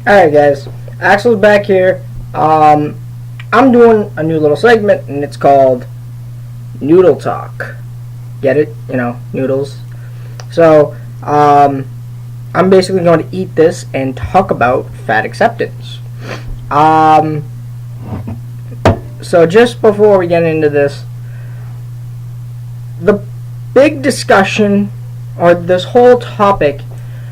Alright guys, Axel's back here. I'm doing a new little segment and it's called Noodle Talk. Get it? You know, noodles. So, I'm basically going to eat this and talk about fat acceptance. So just before we get into this, the big discussion, or this whole topic,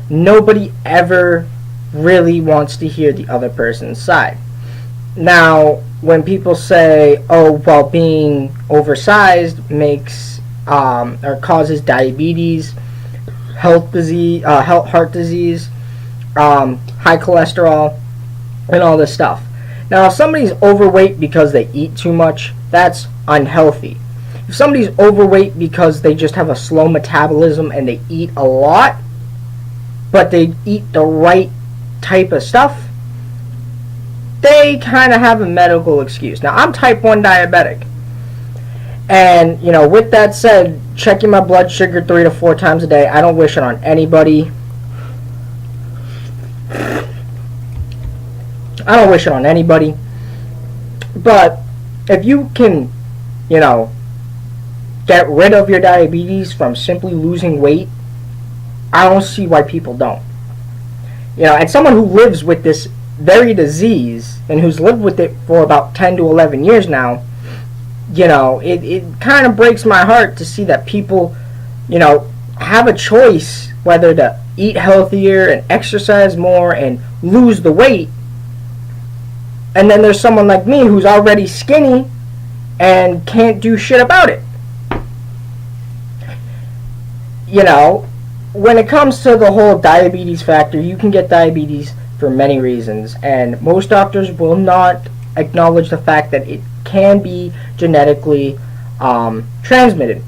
nobody ever really wants to hear the other person's side. Now, when people say, "Oh, well, being oversized makes or causes diabetes, heart disease, high cholesterol, and all this stuff." Now, if somebody's overweight because they eat too much, that's unhealthy. If somebody's overweight because they just have a slow metabolism and they eat a lot, but they eat the right type of stuff, they kind of have a medical excuse. Now, I'm type 1 diabetic. And, with that said, checking my blood sugar 3 to 4 times a day, I don't wish it on anybody. But if you can, get rid of your diabetes from simply losing weight, I don't see why people don't. And someone who lives with this very disease and who's lived with it for about 10 to 11 years now, it kind of breaks my heart to see that people, have a choice whether to eat healthier and exercise more and lose the weight. And then there's someone like me who's already skinny and can't do shit about it. When it comes to the whole diabetes factor, you can get diabetes for many reasons, and most doctors will not acknowledge the fact that it can be genetically transmitted.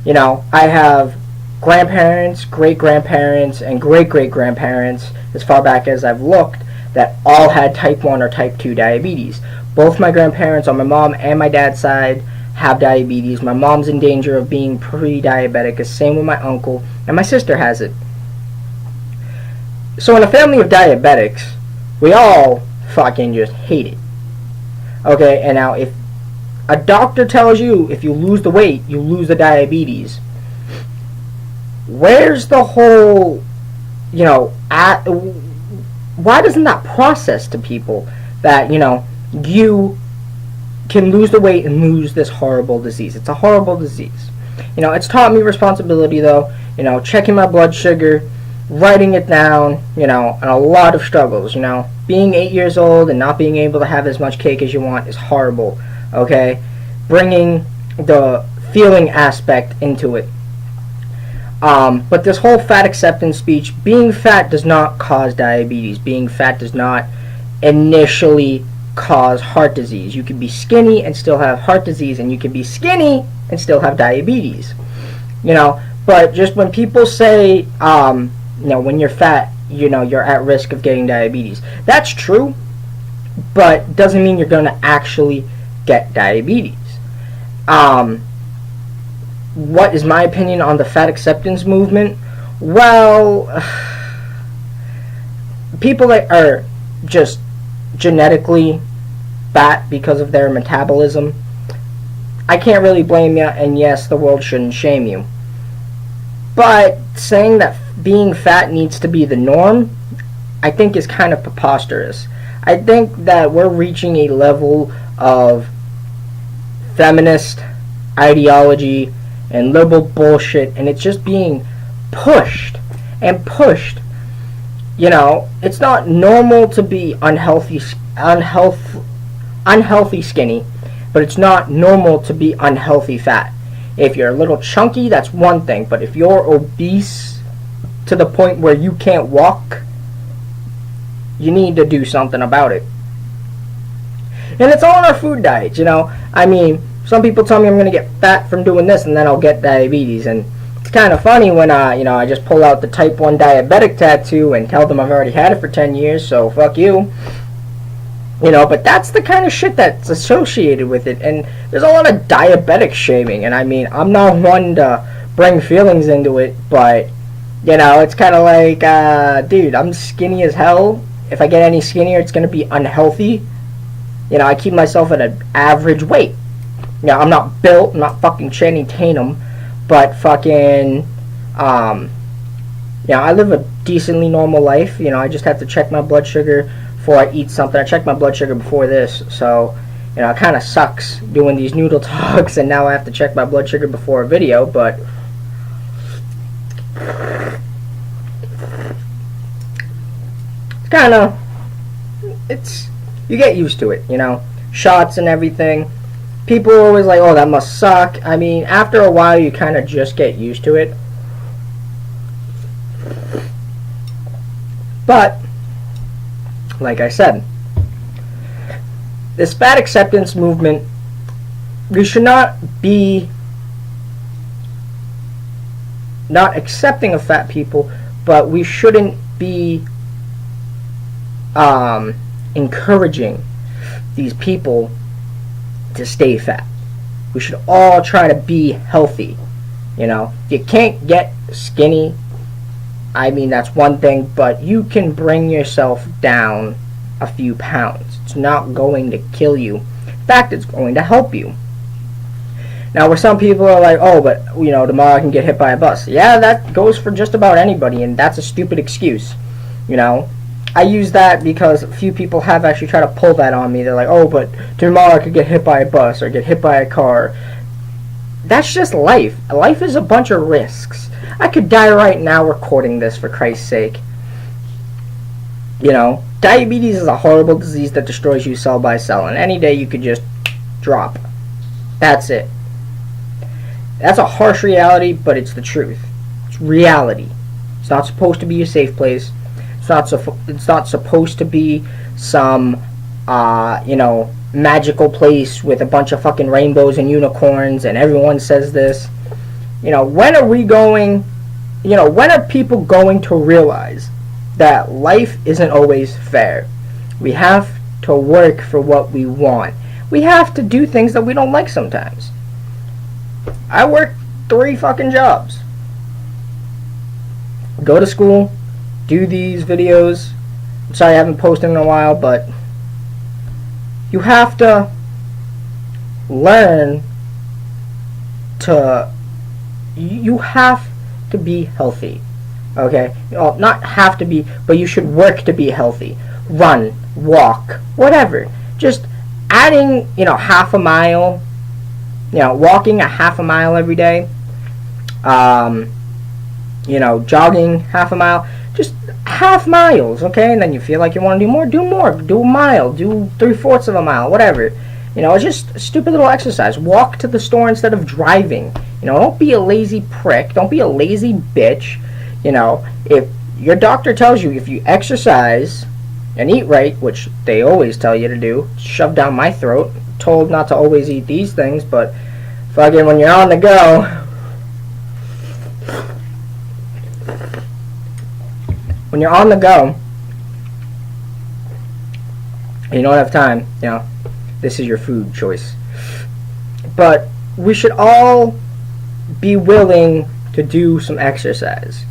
I have grandparents, great-grandparents, and great-great-grandparents, as far back as I've looked, that all had type 1 or type 2 diabetes. Both my grandparents on my mom and my dad's side have diabetes. My mom's in danger of being pre-diabetic. The same with my uncle, and my sister has it. So in a family of diabetics, we all fucking just hate it. Okay, and now if a doctor tells you if you lose the weight, you lose the diabetes, where's the whole, why doesn't that process to people that, you can lose the weight and lose this horrible disease? It's a horrible disease. It's taught me responsibility, though. Checking my blood sugar, writing it down, and a lot of struggles. Being 8 years old and not being able to have as much cake as you want is horrible, okay? Bringing the feeling aspect into it. But this whole fat acceptance speech, being fat does not cause diabetes. Being fat does not initially cause heart disease. You can be skinny and still have heart disease, and you can be skinny and still have diabetes. But just when people say, when you're fat, you're at risk of getting diabetes. That's true, but doesn't mean you're going to actually get diabetes. What is my opinion on the fat acceptance movement? Well, people that are just genetically fat because of their metabolism, I can't really blame you, and yes, the world shouldn't shame you. But saying that being fat needs to be the norm, I think is kind of preposterous. I think that we're reaching a level of feminist ideology and liberal bullshit, and it's just being pushed and pushed. It's not normal to be unhealthy skinny, but it's not normal to be unhealthy fat. If you're a little chunky, that's one thing, but if you're obese to the point where you can't walk, you need to do something about it. And it's all in our food diets, some people tell me I'm going to get fat from doing this and then I'll get diabetes, and it's kind of funny when I just pull out the type 1 diabetic tattoo and tell them I've already had it for 10 years, so fuck you. But that's the kind of shit that's associated with it, and there's a lot of diabetic shaming, and I'm not one to bring feelings into it, but it's kind of like, dude, I'm skinny as hell, if I get any skinnier, it's going to be unhealthy. You know, I keep myself at an average weight. You know, I'm not built, I'm not fucking Channing Tatum, but fucking, you know, I live a decently normal life. You know, I just have to check my blood sugar before I eat something. I checked my blood sugar before this, so, you know, it kind of sucks doing these noodle talks, and now I have to check my blood sugar before a video, but it's kind of, you get used to it, you know, shots and everything. People are always like, oh, that must suck. I mean, after a while, you kind of just get used to it. But, like I said, this fat acceptance movement, we should not be not accepting of fat people, but we shouldn't be encouraging these people to stay fat. We should all try to be healthy. You know, you can't get skinny. I mean, that's one thing, but you can bring yourself down a few pounds. It's not going to kill you. In fact, it's going to help you. Now, where some people are like, oh, but, you know, tomorrow I can get hit by a bus. Yeah, that goes for just about anybody, and that's a stupid excuse. You know, I use that because a few people have actually tried to pull that on me. They're like, oh, but tomorrow I could get hit by a bus or get hit by a car. That's just life. Life is a bunch of risks. I could die right now recording this, for Christ's sake. You know, diabetes is a horrible disease that destroys you cell by cell, and any day you could just drop. That's it. That's a harsh reality, but it's the truth. It's reality. It's not supposed to be a safe place. It's not supposed to be some, you know, magical place with a bunch of fucking rainbows and unicorns, and everyone says this. You know, when are people going to realize that life isn't always fair? We have to work for what we want. We have to do things that we don't like sometimes. I work 3 fucking jobs. Go to school, do these videos. I'm sorry I haven't posted in a while, but you have to learn to, you have to be healthy. Okay? Well, not have to be, but you should work to be healthy. Run, walk, whatever. Just adding, you know, half a mile, you know, walking a half a mile every day, you know, jogging half a mile, just half miles, okay? And then you feel like you want to do more, do a mile, do 3/4 of a mile, whatever. You know, it's just a stupid little exercise. Walk to the store instead of driving. You know, don't be a lazy prick, don't be a lazy bitch. You know, if your doctor tells you if you exercise and eat right, which they always tell you to do, shoved down my throat, told not to always eat these things, but fucking when you're on the go, and you don't have time, you know, this is your food choice. But we should all be willing to do some exercise,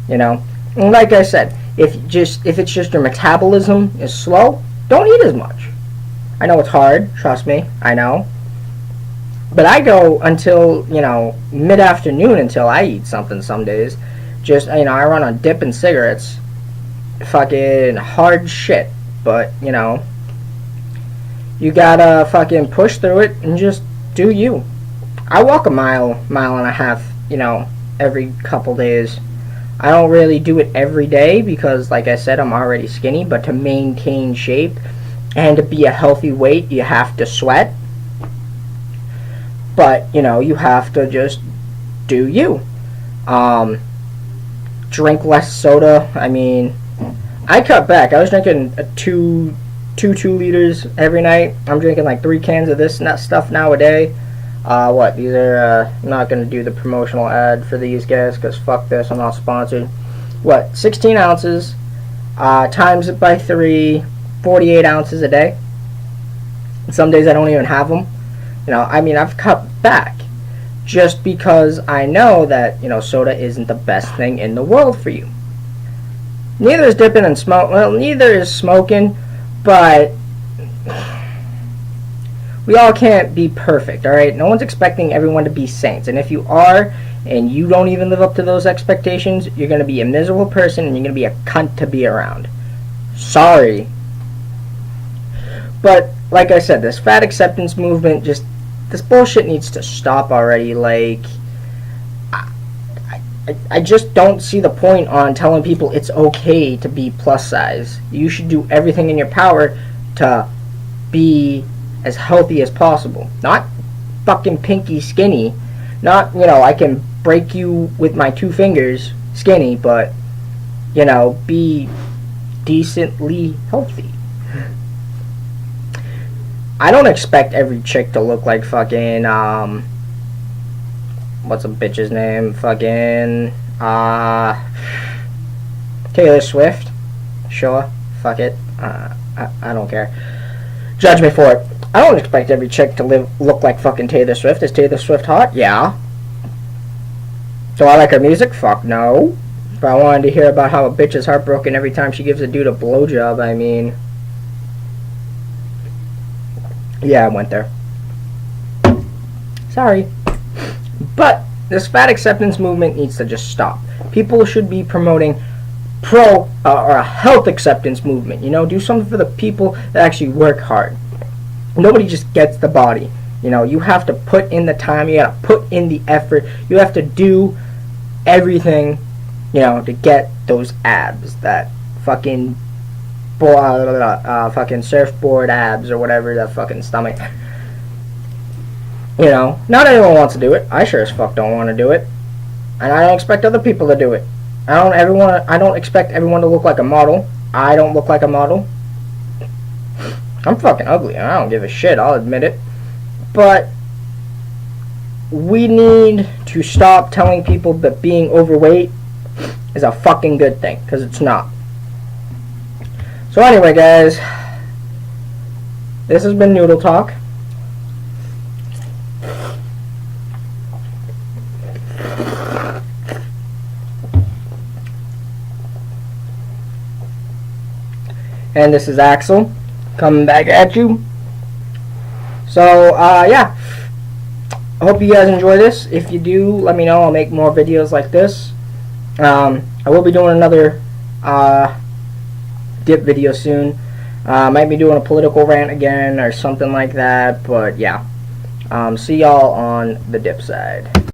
you know. And like I said, if it's just your metabolism is slow, don't eat as much. I know it's hard, trust me, I know. But I go until, you know, mid-afternoon until I eat something some days. Just, you know, I run on dip and cigarettes. Fucking hard shit. But, you know, you gotta fucking push through it and just do you. I walk a mile and a half, you know, every couple days. I don't really do it every day because, like I said, I'm already skinny. But to maintain shape and to be a healthy weight, you have to sweat. But, you know, you have to just do you. Drink less soda. I mean, I cut back. I was drinking 2 liters every night. I'm drinking like 3 cans of this stuff nowadays. What? These are, I'm not going to do the promotional ad for these guys because fuck this, I'm not sponsored. What? 16 ounces, times it by 3, 48 ounces a day. Some days I don't even have them. You know, I mean, I've cut back just because I know that, you know, soda isn't the best thing in the world for you. Neither is dipping and smoke. Well, neither is smoking, but we all can't be perfect, alright? No one's expecting everyone to be saints. And if you are, and you don't even live up to those expectations, you're going to be a miserable person and you're going to be a cunt to be around. Sorry. But, like I said, this fat acceptance movement, just, this bullshit needs to stop already. Like, I just don't see the point on telling people it's okay to be plus size. You should do everything in your power to be as healthy as possible. Not fucking pinky skinny. Not, you know, I can break you with my 2 fingers skinny, but, you know, be decently healthy. I don't expect every chick to look like fucking, what's a bitch's name? Fucking, Taylor Swift. Sure. Fuck it. I don't care. Judge me for it. I don't expect every chick to look like fucking Taylor Swift. Is Taylor Swift hot? Yeah. Do I like her music? Fuck no. If I wanted to hear about how a bitch is heartbroken every time she gives a dude a blowjob, I mean... yeah, I went there. Sorry. But this fat acceptance movement needs to just stop. People should be promoting or a health acceptance movement. You know, do something for the people that actually work hard. Nobody just gets the body. You know, you have to put in the time. You gotta put in the effort. You have to do everything, you know, to get those abs. That fucking fucking surfboard abs or whatever, that fucking stomach. You know, not everyone wants to do it. I sure as fuck don't want to do it, and I don't expect other people to do it. I don't expect everyone to look like a model. I don't look like a model. I'm fucking ugly, and I don't give a shit. I'll admit it. But we need to stop telling people that being overweight is a fucking good thing, because it's not. So anyway, guys, this has been Noodle Talk. And this is Axel coming back at you. So, yeah. I hope you guys enjoy this. If you do, let me know. I'll make more videos like this. I will be doing another dip video soon. Might be doing a political rant again or something like that. But, yeah. See y'all on the dip side.